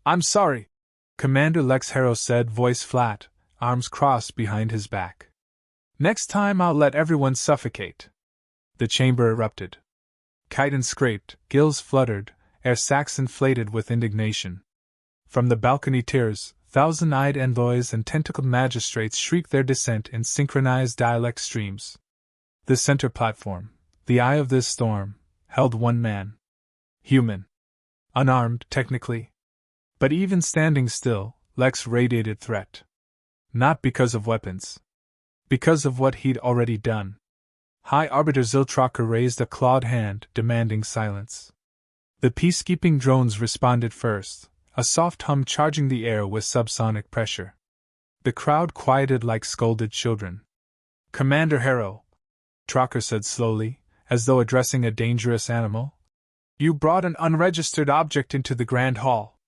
I'm sorry, Commander Lex Harrow said, voice flat, arms crossed behind his back. Next time I'll let everyone suffocate. The chamber erupted. Chitin scraped, gills fluttered, air sacs inflated with indignation. From the balcony tiers, thousand-eyed envoys and tentacled magistrates shrieked their dissent in synchronized dialect streams. The center platform, the eye of this storm, held one man. Human. Unarmed, technically. But even standing still, Lex radiated threat. Not because of weapons. Because of what he'd already done. High Arbiter Ziltracher raised a clawed hand, demanding silence. The peacekeeping drones responded first, a soft hum charging the air with subsonic pressure. The crowd quieted like scolded children. Commander Harrow, Tracher said slowly, as though addressing a dangerous animal. You brought an unregistered object into the Grand Hall.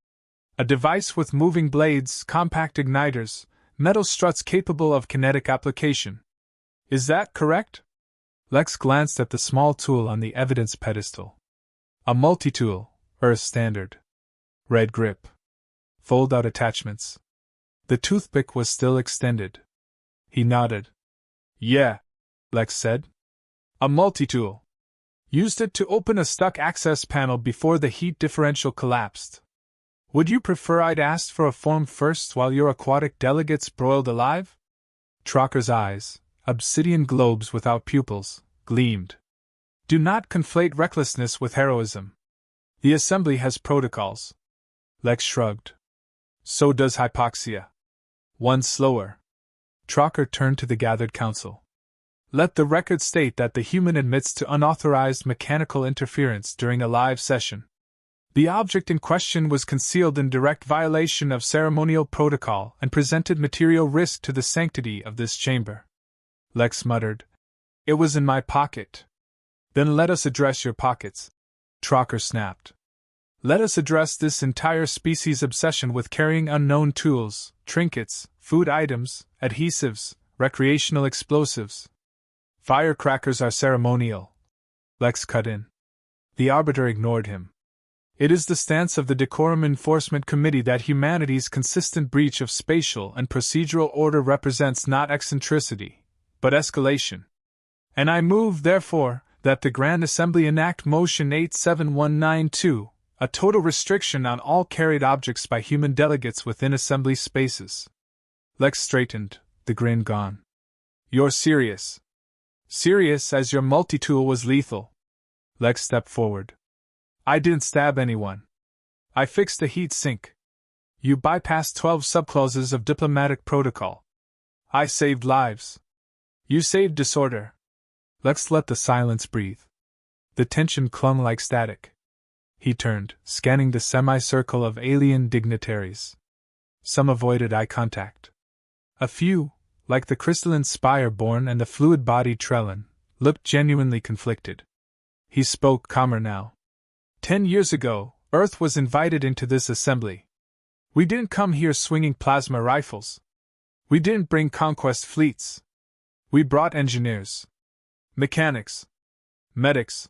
A device with moving blades, compact igniters, metal struts capable of kinetic application. Is that correct? Lex glanced at the small tool on the evidence pedestal. A multi-tool, Earth standard. Red grip. Fold-out attachments. The toothpick was still extended. He nodded. Yeah, Lex said. A multi-tool. Used it to open a stuck access panel before the heat differential collapsed. Would you prefer I'd asked for a form first while your aquatic delegates broiled alive? Tracher's eyes, obsidian globes without pupils, gleamed. Do not conflate recklessness with heroism. The Assembly has protocols. Lex shrugged. So does hypoxia. One slower. Tracher turned to the gathered council. Let the record state that the human admits to unauthorized mechanical interference during a live session. The object in question was concealed in direct violation of ceremonial protocol and presented material risk to the sanctity of this chamber. Lex muttered. It was in my pocket. Then let us address your pockets. Tracher snapped. Let us address this entire species' obsession with carrying unknown tools, trinkets, food items, adhesives, recreational explosives. Firecrackers are ceremonial. Lex cut in. The Arbiter ignored him. It is the stance of the Decorum Enforcement Committee that humanity's consistent breach of spatial and procedural order represents not eccentricity, but escalation. And I move, therefore, that the Grand Assembly enact Motion 87192, a total restriction on all carried objects by human delegates within Assembly spaces. Lex straightened, the grin gone. You're serious. Serious as your multi-tool was lethal. Lex stepped forward. I didn't stab anyone. I fixed a heat sink. You bypassed 12 subclauses of diplomatic protocol. I saved lives. You saved disorder. Lex let the silence breathe. The tension clung like static. He turned, scanning the semicircle of alien dignitaries. Some avoided eye contact. A few, like the crystalline spire-born and the fluid-bodied Trellin, looked genuinely conflicted. He spoke calmer now. 10 years ago, Earth was invited into this assembly. We didn't come here swinging plasma rifles. We didn't bring conquest fleets. We brought engineers. Mechanics. Medics.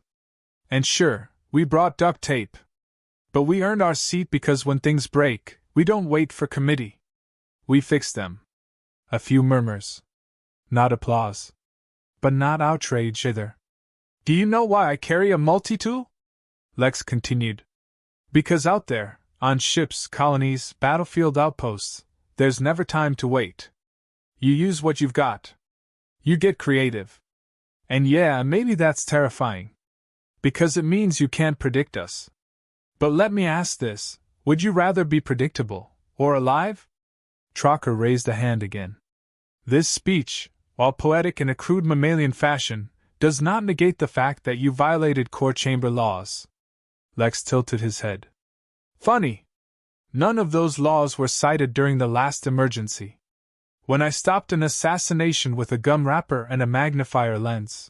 And sure, we brought duct tape. But we earned our seat because when things break, we don't wait for committee. We fix them. A few murmurs. Not applause. But not outrage either. Do you know why I carry a multi-tool? Lex continued. Because out there, on ships, colonies, battlefield outposts, there's never time to wait. You use what you've got. You get creative. And yeah, maybe that's terrifying. Because it means you can't predict us. But let me ask this, would you rather be predictable, or alive? Tracher raised a hand again. This speech, while poetic in a crude mammalian fashion, does not negate the fact that you violated core chamber laws. Lex tilted his head. Funny. None of those laws were cited during the last emergency. When I stopped an assassination with a gum wrapper and a magnifier lens.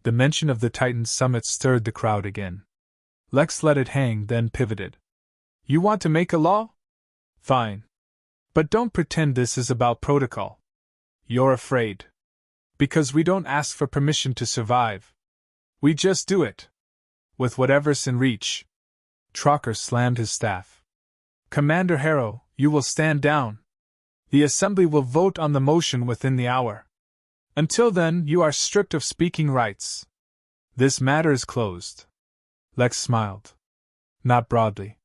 The mention of the Titan's summit stirred the crowd again. Lex let it hang, then pivoted. You want to make a law? Fine. But don't pretend this is about protocol. You're afraid. Because we don't ask for permission to survive. We just do it. With whatever's in reach. Tracher slammed his staff. Commander Harrow, you will stand down. The Assembly will vote on the motion within the hour. Until then, you are stripped of speaking rights. This matter is closed. Lex smiled. Not broadly.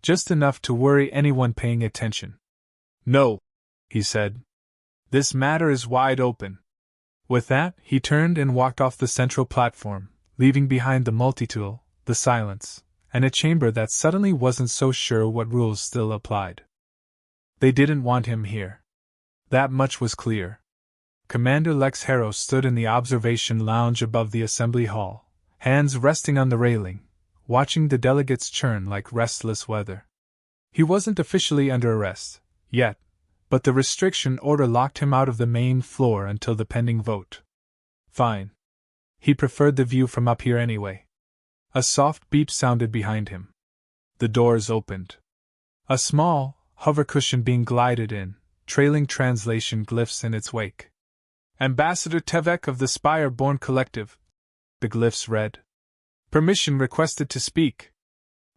Just enough to worry anyone paying attention. No, he said. This matter is wide open. With that, he turned and walked off the central platform, leaving behind the multitool, the silence, and a chamber that suddenly wasn't so sure what rules still applied. They didn't want him here. That much was clear. Commander Lex Harrow stood in the observation lounge above the assembly hall, hands resting on the railing, watching the delegates churn like restless weather. He wasn't officially under arrest, yet, but the restriction order locked him out of the main floor until the pending vote. Fine. He preferred the view from up here anyway. A soft beep sounded behind him. The doors opened. A small, hover cushion being glided in, trailing translation glyphs in its wake. Ambassador Tevek of the Spire-Born Collective, the glyphs read. Permission requested to speak.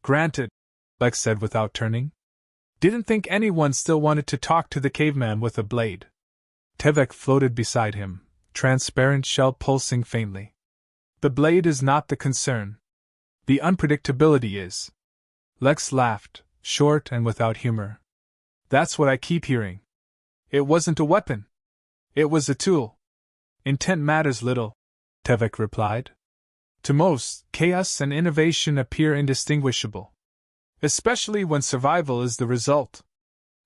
Granted, Lex said without turning. Didn't think anyone still wanted to talk to the caveman with a blade. Tevek floated beside him, transparent shell pulsing faintly. The blade is not the concern. The unpredictability is. Lex laughed, short and without humor. That's what I keep hearing. It wasn't a weapon. It was a tool. Intent matters little, Tevek replied. To most, chaos and innovation appear indistinguishable. Especially when survival is the result.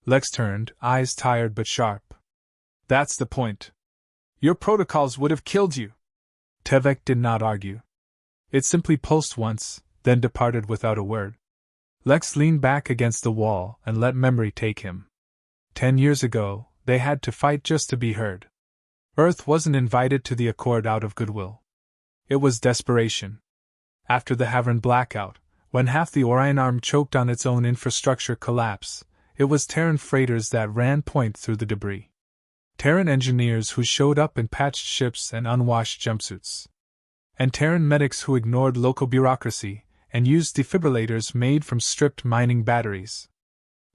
Lex turned, eyes tired but sharp. That's the point. Your protocols would have killed you. Tevek did not argue. It simply pulsed once, then departed without a word. Lex leaned back against the wall and let memory take him. 10 years ago, they had to fight just to be heard. Earth wasn't invited to the accord out of goodwill. It was desperation. After the Havern blackout, when half the Orion arm choked on its own infrastructure collapse, it was Terran freighters that ran point through the debris. Terran engineers who showed up in patched ships and unwashed jumpsuits. And Terran medics who ignored local bureaucracy and used defibrillators made from stripped mining batteries.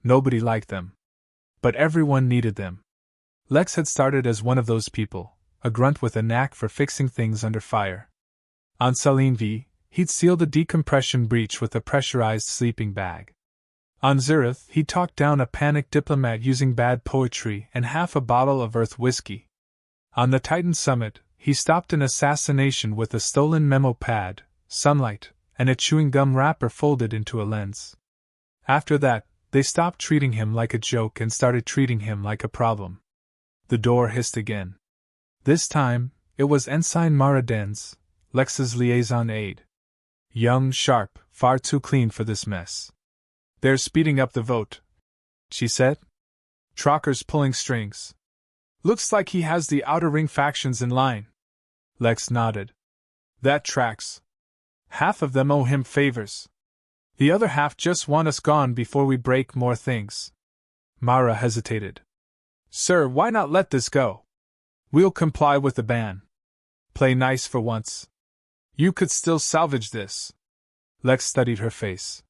Nobody liked them. But everyone needed them. Lex had started as one of those people, a grunt with a knack for fixing things under fire. On Selene V, he'd sealed a decompression breach with a pressurized sleeping bag. On Zereth, he talked down a panicked diplomat using bad poetry and half a bottle of Earth whiskey. On the Titan summit, he stopped an assassination with a stolen memo pad, sunlight, and a chewing gum wrapper folded into a lens. After that, they stopped treating him like a joke and started treating him like a problem. The door hissed again. This time, it was Ensign Mara Denz, Lex's liaison aide. Young, sharp, far too clean for this mess. They're speeding up the vote, she said. Trocker's pulling strings. Looks like he has the Outer Ring factions in line. Lex nodded. That tracks. Half of them owe him favors. The other half just want us gone before we break more things. Mara hesitated. Sir, why not let this go? We'll comply with the ban. Play nice for once. You could still salvage this. Lex studied her face.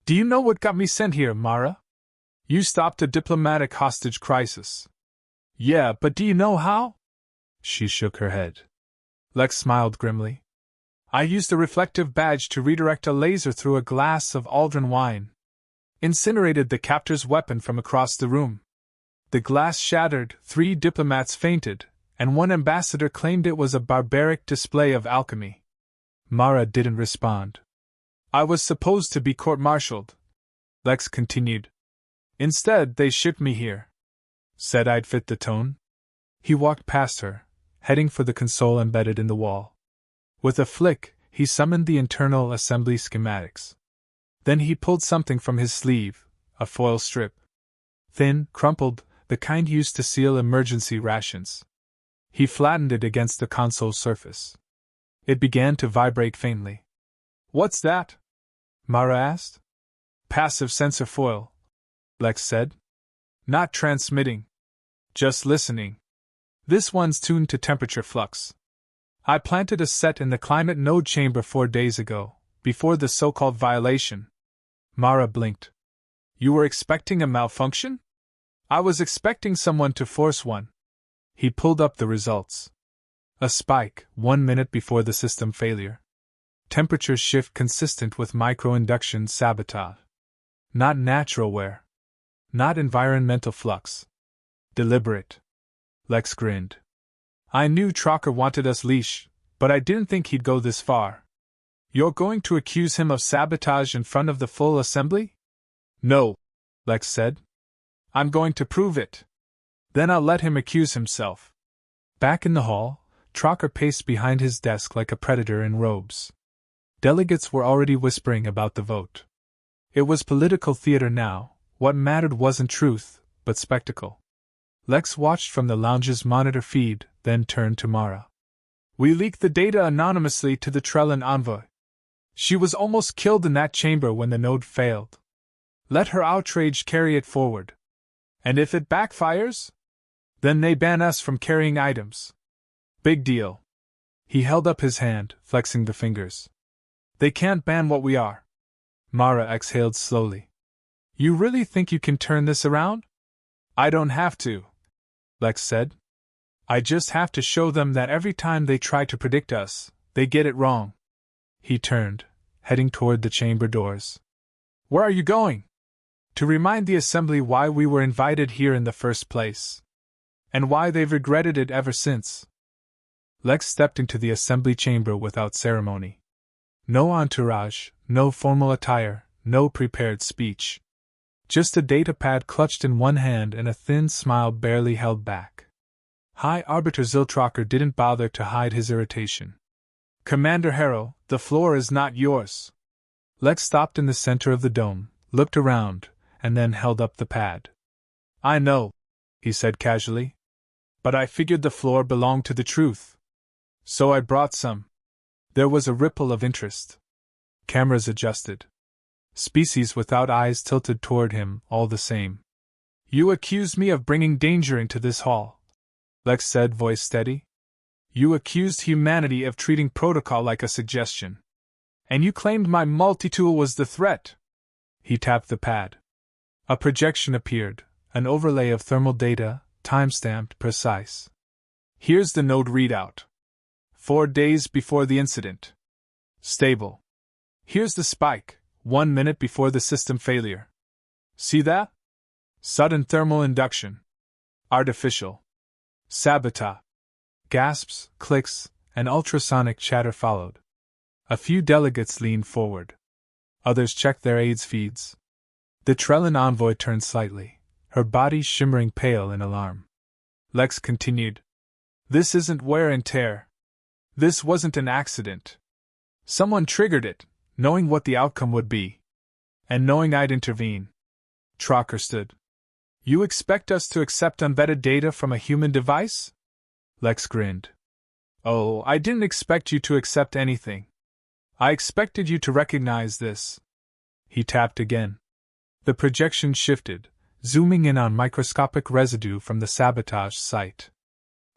Do you know what got me sent here, Mara? You stopped a diplomatic hostage crisis. Yeah, but do you know how? She shook her head. Lex smiled grimly. I used a reflective badge to redirect a laser through a glass of Aldrin wine. Incinerated the captor's weapon from across the room. The glass shattered, 3 diplomats fainted, and 1 ambassador claimed it was a barbaric display of alchemy. Mara didn't respond. I was supposed to be court-martialed, Lex continued. Instead, they shipped me here. Said I'd fit the tone. He walked past her, heading for the console embedded in the wall. With a flick, he summoned the internal assembly schematics. Then he pulled something from his sleeve, a foil strip. Thin, crumpled, the kind used to seal emergency rations. He flattened it against the console surface. It began to vibrate faintly. What's that? Mara asked. Passive sensor foil, Lex said. Not transmitting. Just listening. This one's tuned to temperature flux. I planted a set in the climate node chamber 4 days ago, before the so-called violation. Mara blinked. You were expecting a malfunction? I was expecting someone to force one. He pulled up the results. A spike, 1 minute before the system failure. Temperature shift consistent with micro-induction sabotage. Not natural wear. Not environmental flux. Deliberate. Lex grinned. I knew Trocker wanted us leash, but I didn't think he'd go this far. You're going to accuse him of sabotage in front of the full assembly? No, Lex said. I'm going to prove it. Then I'll let him accuse himself. Back in the hall, Trocker paced behind his desk like a predator in robes. Delegates were already whispering about the vote. It was political theater now. What mattered wasn't truth, but spectacle. Lex watched from the lounge's monitor feed, then turned to Mara. We leaked the data anonymously to the Trellin envoy. She was almost killed in that chamber when the node failed. Let her outrage carry it forward. And if it backfires? Then they ban us from carrying items. Big deal. He held up his hand, flexing the fingers. They can't ban what we are. Mara exhaled slowly. You really think you can turn this around? I don't have to, Lex said. I just have to show them that every time they try to predict us, they get it wrong. He turned, heading toward the chamber doors. Where are you going? To remind the assembly why we were invited here in the first place. And why they've regretted it ever since. Lex stepped into the assembly chamber without ceremony. No entourage, no formal attire, no prepared speech. Just a datapad clutched in one hand and a thin smile barely held back. High Arbiter Ziltrocker didn't bother to hide his irritation. Commander Harrow, the floor is not yours. Lex stopped in the center of the dome, looked around, and then held up the pad. I know, he said casually. But I figured the floor belonged to the truth. So I brought some. There was a ripple of interest. Cameras adjusted. Species without eyes tilted toward him, all the same. You accused me of bringing danger into this hall, Lex said, voice steady. You accused humanity of treating protocol like a suggestion. And you claimed my multi-tool was the threat. He tapped the pad. A projection appeared, an overlay of thermal data, time-stamped, precise. Here's the node readout. 4 days before the incident. Stable. Here's the spike, 1 minute before the system failure. See that? Sudden thermal induction. Artificial. Sabotage. Gasps, clicks, and ultrasonic chatter followed. A few delegates leaned forward. Others checked their aids feeds. The Trellin envoy turned slightly, her body shimmering pale in alarm. Lex continued. This isn't wear and tear. This wasn't an accident. Someone triggered it, knowing what the outcome would be. And knowing I'd intervene. Trocker stood. You expect us to accept unvetted data from a human device? Lex grinned. Oh, I didn't expect you to accept anything. I expected you to recognize this. He tapped again. The projection shifted, zooming in on microscopic residue from the sabotage site.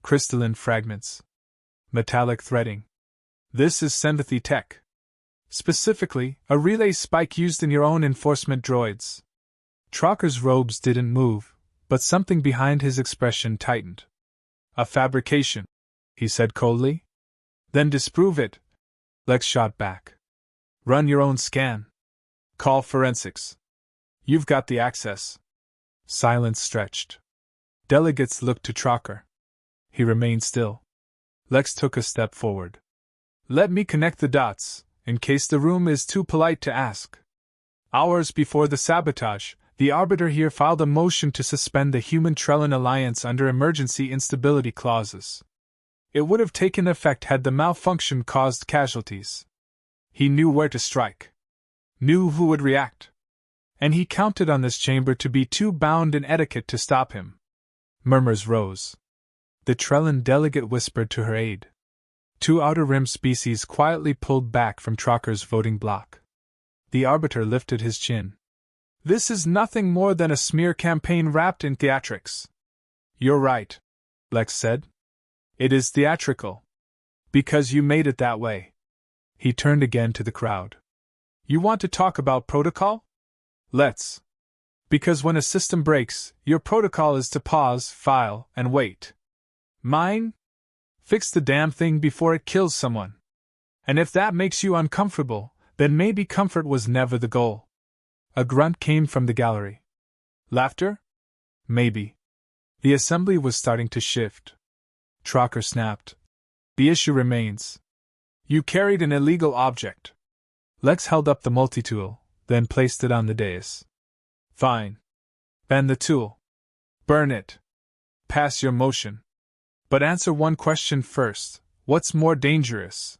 Crystalline fragments. Metallic threading. This is sympathy tech. Specifically, a relay spike used in your own enforcement droids. Trocker's robes didn't move, but something behind his expression tightened. A fabrication, he said coldly. Then disprove it. Lex shot back. Run your own scan. Call forensics. You've got the access. Silence stretched. Delegates looked to Trocker. He remained still. Lex took a step forward. Let me connect the dots, in case the room is too polite to ask. Hours before the sabotage, the Arbiter here filed a motion to suspend the Human-Trellin Alliance under emergency instability clauses. It would have taken effect had the malfunction caused casualties. He knew where to strike. Knew who would react. And he counted on this chamber to be too bound in etiquette to stop him. Murmurs rose. The Trellin delegate whispered to her aide. 2 Outer Rim species quietly pulled back from Trocker's voting block. The Arbiter lifted his chin. This is nothing more than a smear campaign wrapped in theatrics. You're right, Lex said. It is theatrical. Because you made it that way. He turned again to the crowd. You want to talk about protocol? Let's. Because when a system breaks, your protocol is to pause, file, and wait. Mine? Fix the damn thing before it kills someone. And if that makes you uncomfortable, then maybe comfort was never the goal. A grunt came from the gallery. Laughter? Maybe. The assembly was starting to shift. Trocker snapped. The issue remains. You carried an illegal object. Lex held up the multi-tool, then placed it on the dais. Fine. Bend the tool. Burn it. Pass your motion. But answer one question first. What's more dangerous?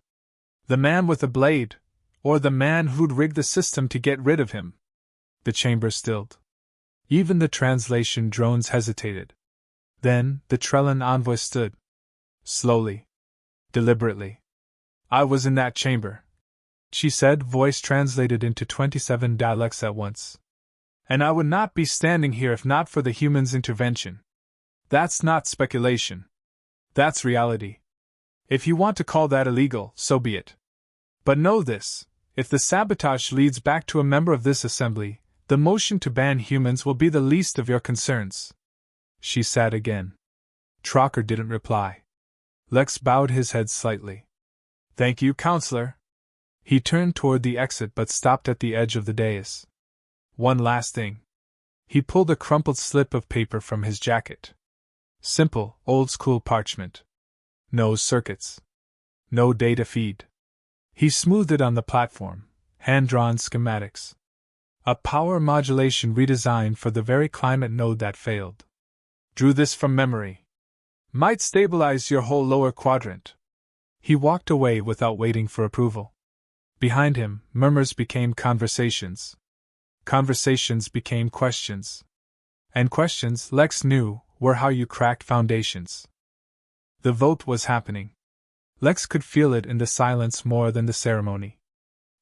The man with a blade, or the man who'd rigged the system to get rid of him? The chamber stilled. Even the translation drones hesitated. Then, the Trellan envoy stood. Slowly. Deliberately. I was in that chamber, she said, voice translated into 27 dialects at once. And I would not be standing here if not for the humans' intervention. That's not speculation. That's reality. If you want to call that illegal, so be it. But know this, if the sabotage leads back to a member of this assembly, the motion to ban humans will be the least of your concerns. She sat again. Trocker didn't reply. Lex bowed his head slightly. Thank you, counselor. He turned toward the exit but stopped at the edge of the dais. One last thing. He pulled a crumpled slip of paper from his jacket. Simple, old-school parchment. No circuits. No data feed. He smoothed it on the platform, hand-drawn schematics. A power modulation redesign for the very climate node that failed. Drew this from memory. Might stabilize your whole lower quadrant. He walked away without waiting for approval. Behind him, murmurs became conversations. Conversations became questions. And questions, Lex knew, were how you cracked foundations. The vote was happening. Lex could feel it in the silence more than the ceremony.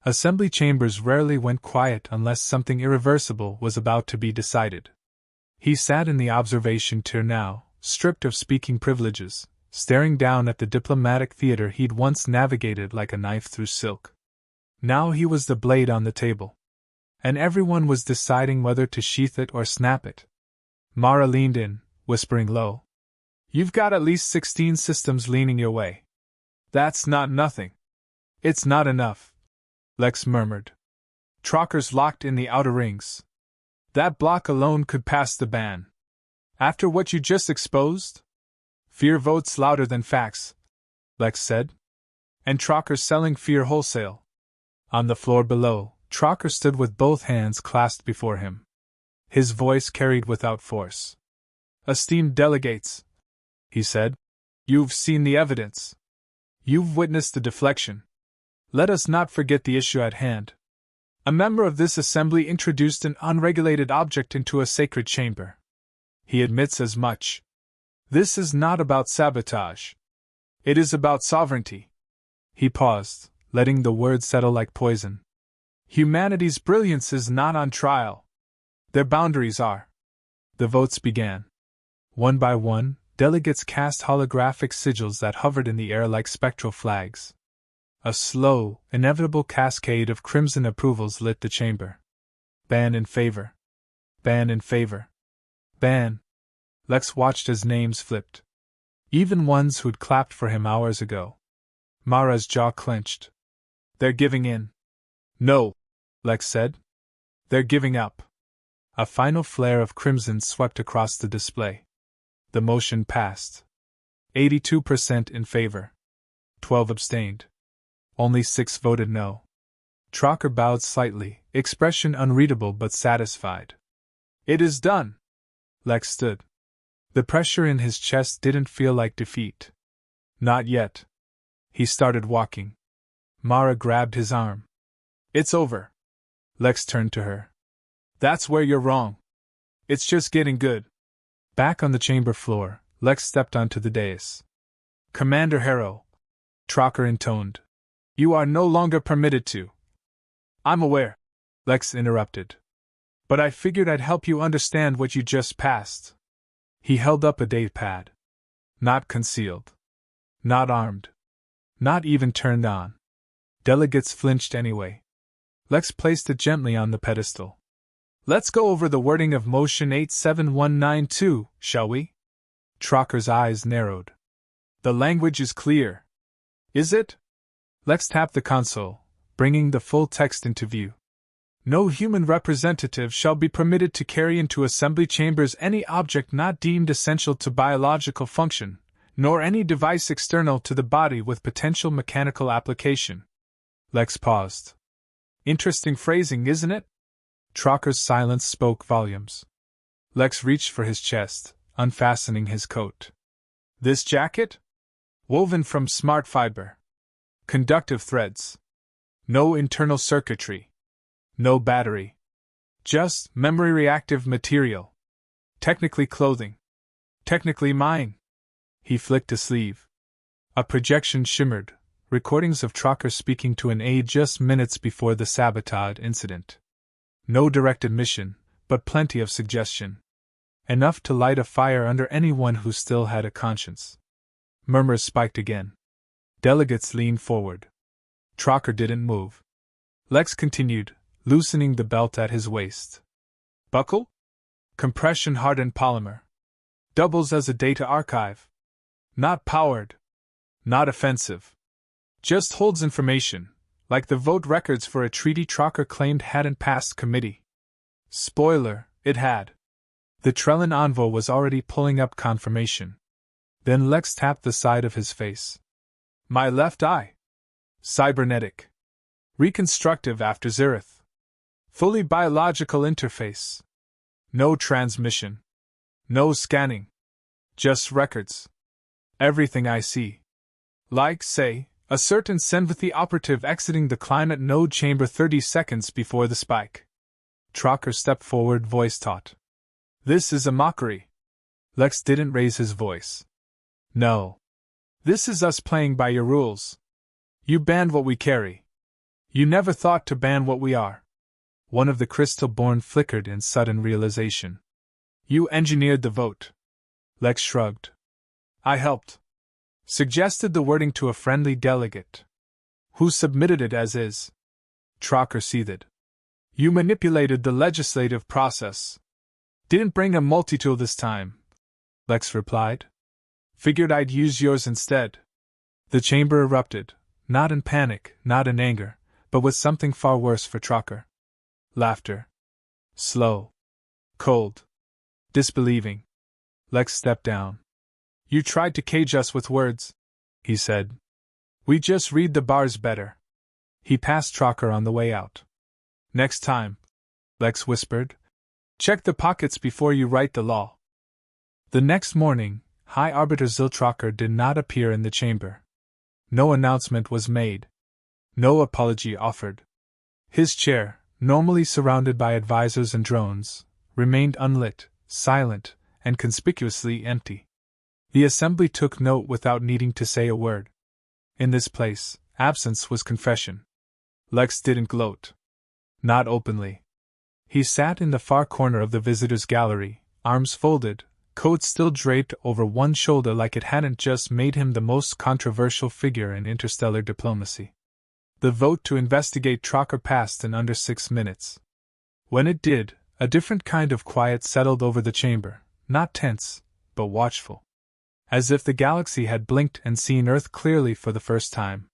Assembly chambers rarely went quiet unless something irreversible was about to be decided. He sat in the observation chair now, stripped of speaking privileges, staring down at the diplomatic theater he'd once navigated like a knife through silk. Now he was the blade on the table. And everyone was deciding whether to sheath it or snap it. Mara leaned in, whispering low. You've got at least 16 systems leaning your way. That's not nothing. It's not enough, Lex murmured. Trocker's locked in the outer rings. That block alone could pass the ban. After what you just exposed? Fear votes louder than facts, Lex said. And Trocker's selling fear wholesale. On the floor below, Trocker stood with both hands clasped before him. His voice carried without force. Esteemed delegates, he said, you've seen the evidence. You've witnessed the deflection. Let us not forget the issue at hand. A member of this assembly introduced an unregulated object into a sacred chamber. He admits as much. This is not about sabotage. It is about sovereignty. He paused, letting the words settle like poison. Humanity's brilliance is not on trial. Their boundaries are. The votes began. One by one, delegates cast holographic sigils that hovered in the air like spectral flags. A slow, inevitable cascade of crimson approvals lit the chamber. Ban in favor. Ban in favor. Ban. Lex watched as names flipped. Even ones who'd clapped for him hours ago. Mara's jaw clenched. They're giving in. No, Lex said. They're giving up. A final flare of crimson swept across the display. The motion passed. 82% in favor. 12 abstained. Only 6 voted no. Trocker bowed slightly, expression unreadable but satisfied. It is done. Lex stood. The pressure in his chest didn't feel like defeat. Not yet. He started walking. Mara grabbed his arm. It's over. Lex turned to her. That's where you're wrong. It's just getting good. Back on the chamber floor, Lex stepped onto the dais. Commander Harrow, Trocker intoned. You are no longer permitted to. I'm aware, Lex interrupted. But I figured I'd help you understand what you just passed. He held up a date pad. Not concealed. Not armed. Not even turned on. Delegates flinched anyway. Lex placed it gently on the pedestal. Let's go over the wording of Motion 87192, shall we? Trocker's eyes narrowed. The language is clear. Is it? Lex tapped the console, bringing the full text into view. No human representative shall be permitted to carry into assembly chambers any object not deemed essential to biological function, nor any device external to the body with potential mechanical application. Lex paused. Interesting phrasing, isn't it? Trocker's silence spoke volumes. Lex reached for his chest, unfastening his coat. This jacket? Woven from smart fiber. Conductive threads. No internal circuitry. No battery. Just memory-reactive material. Technically clothing. Technically mine. He flicked a sleeve. A projection shimmered, recordings of Trocker speaking to an aide just minutes before the sabotage incident. No direct admission, but plenty of suggestion. Enough to light a fire under anyone who still had a conscience. Murmurs spiked again. Delegates leaned forward. Trocker didn't move. Lex continued, loosening the belt at his waist. Buckle? Compression-hardened polymer. Doubles as a data archive. Not powered. Not offensive. Just holds information, like the vote records for a treaty Trocker claimed hadn't passed committee. Spoiler, it had. The Trellin envoy was already pulling up confirmation. Then Lex tapped the side of his face. My left eye. Cybernetic. Reconstructive after Zerith. Fully biological interface. No transmission. No scanning. Just records. Everything I see. Like, say, a certain Senvathy operative exiting the climate node chamber 30 seconds before the spike. Trocker stepped forward, voice taut. This is a mockery. Lex didn't raise his voice. No. This is us playing by your rules. You banned what we carry. You never thought to ban what we are. One of the crystal-born flickered in sudden realization. You engineered the vote. Lex shrugged. I helped. Suggested the wording to a friendly delegate. Who submitted it as is. Trocker seethed. You manipulated the legislative process. Didn't bring a multi-tool this time, Lex replied. Figured I'd use yours instead. The chamber erupted, not in panic, not in anger, but with something far worse for Trocker. Laughter. Slow. Cold. Disbelieving. Lex stepped down. You tried to cage us with words, he said. We just read the bars better. He passed Trocker on the way out. Next time, Lex whispered, check the pockets before you write the law. The next morning, High Arbiter Ziltrocker did not appear in the chamber. No announcement was made. No apology offered. His chair, normally surrounded by advisors and drones, remained unlit, silent, and conspicuously empty. The assembly took note without needing to say a word. In this place, absence was confession. Lex didn't gloat. Not openly. He sat in the far corner of the visitors' gallery, arms folded, coat still draped over one shoulder like it hadn't just made him the most controversial figure in interstellar diplomacy. The vote to investigate Trocker passed in under 6 minutes. When it did, a different kind of quiet settled over the chamber, not tense, but watchful. As if the galaxy had blinked and seen Earth clearly for the first time.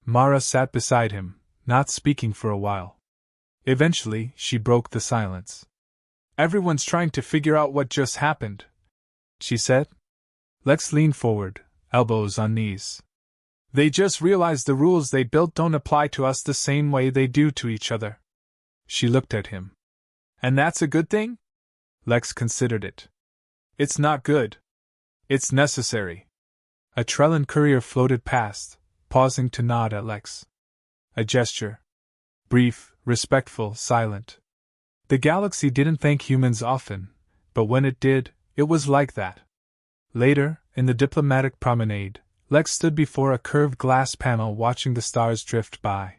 Mara sat beside him, not speaking for a while. Eventually, she broke the silence. Everyone's trying to figure out what just happened, she said. Lex leaned forward, elbows on knees. They just realized the rules they built don't apply to us the same way they do to each other. She looked at him. And that's a good thing? Lex considered it. It's not good. It's necessary. A Trellin courier floated past, pausing to nod at Lex. A gesture. Brief, respectful, silent. The galaxy didn't thank humans often, but when it did, it was like that. Later, in the diplomatic promenade, Lex stood before a curved glass panel watching the stars drift by.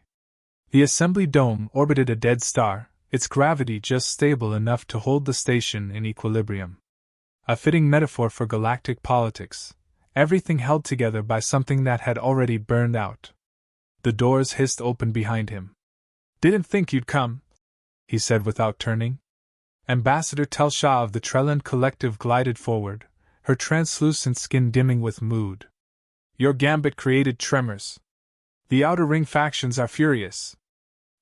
The assembly dome orbited a dead star, its gravity just stable enough to hold the station in equilibrium. A fitting metaphor for galactic politics, everything held together by something that had already burned out. The doors hissed open behind him. Didn't think you'd come, he said without turning. Ambassador Telshaw of the Trelland Collective glided forward, her translucent skin dimming with mood. Your gambit created tremors. The Outer Ring factions are furious.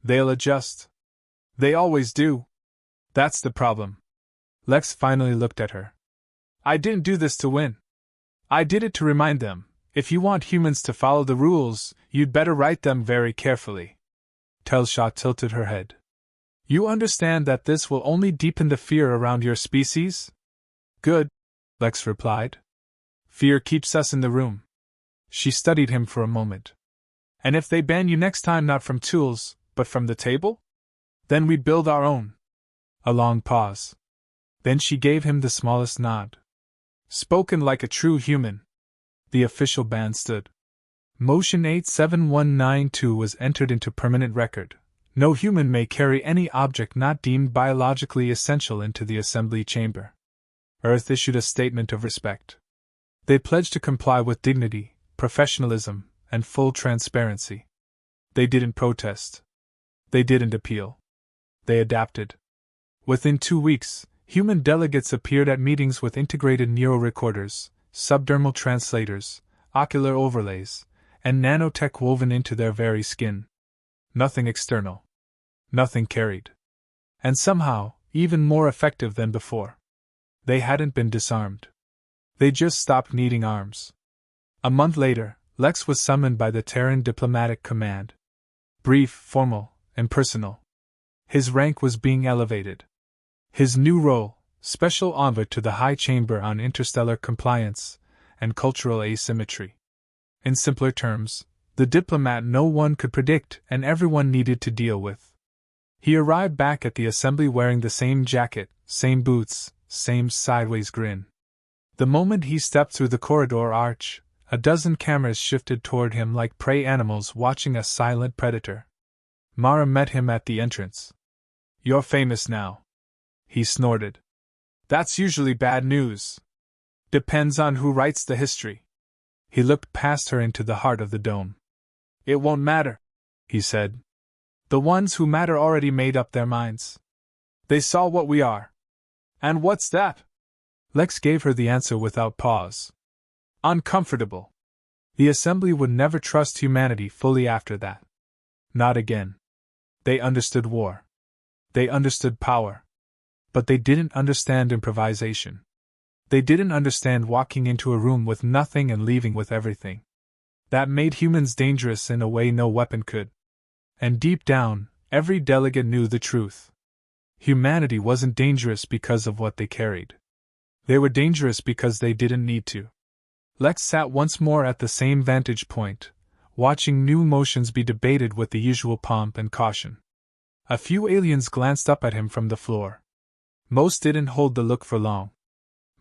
They'll adjust. They always do. That's the problem. Lex finally looked at her. I didn't do this to win. I did it to remind them, if you want humans to follow the rules, you'd better write them very carefully. Telshaw tilted her head. You understand that this will only deepen the fear around your species? Good, Lex replied. Fear keeps us in the room. She studied him for a moment. And if they ban you next time not from tools, but from the table? Then we build our own. A long pause. Then she gave him the smallest nod. Spoken like a true human. The official ban stood. Motion 87192 was entered into permanent record. No human may carry any object not deemed biologically essential into the assembly chamber. Earth issued a statement of respect. They pledged to comply with dignity, professionalism, and full transparency. They didn't protest. They didn't appeal. They adapted. Within 2 weeks, human delegates appeared at meetings with integrated neurorecorders, subdermal translators, ocular overlays, and nanotech woven into their very skin. Nothing external. Nothing carried. And somehow, even more effective than before. They hadn't been disarmed. They just stopped needing arms. A month later, Lex was summoned by the Terran Diplomatic Command. Brief, formal, and personal. His rank was being elevated. His new role, Special Envoy to the High Chamber on Interstellar Compliance and Cultural Asymmetry. In simpler terms, the diplomat no one could predict and everyone needed to deal with. He arrived back at the assembly wearing the same jacket, same boots, same sideways grin. The moment he stepped through the corridor arch, a dozen cameras shifted toward him like prey animals watching a silent predator. Mara met him at the entrance. You're famous now. He snorted. That's usually bad news. Depends on who writes the history. He looked past her into the heart of the dome. It won't matter, he said. The ones who matter already made up their minds. They saw what we are. And what's that? Lex gave her the answer without pause. Uncomfortable. The assembly would never trust humanity fully after that. Not again. They understood war. They understood power. But they didn't understand improvisation. They didn't understand walking into a room with nothing and leaving with everything. That made humans dangerous in a way no weapon could. And deep down, every delegate knew the truth. Humanity wasn't dangerous because of what they carried. They were dangerous because they didn't need to. Lex sat once more at the same vantage point, watching new motions be debated with the usual pomp and caution. A few aliens glanced up at him from the floor. Most didn't hold the look for long.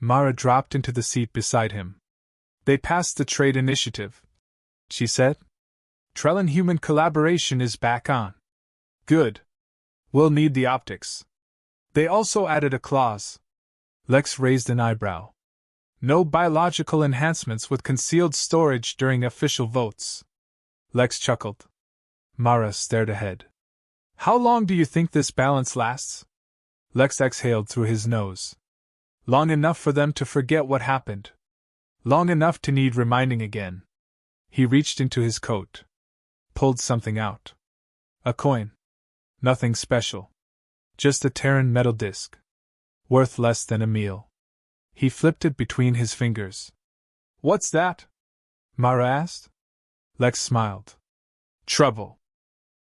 Mara dropped into the seat beside him. They passed the trade initiative, she said. Trellan-human collaboration is back on. Good. We'll need the optics. They also added a clause. Lex raised an eyebrow. No biological enhancements with concealed storage during official votes. Lex chuckled. Mara stared ahead. How long do you think this balance lasts? Lex exhaled through his nose. Long enough for them to forget what happened. Long enough to need reminding again. He reached into his coat. Pulled something out. A coin. Nothing special. Just a Terran metal disc. Worth less than a meal. He flipped it between his fingers. What's that? Mara asked. Lex smiled. Trouble.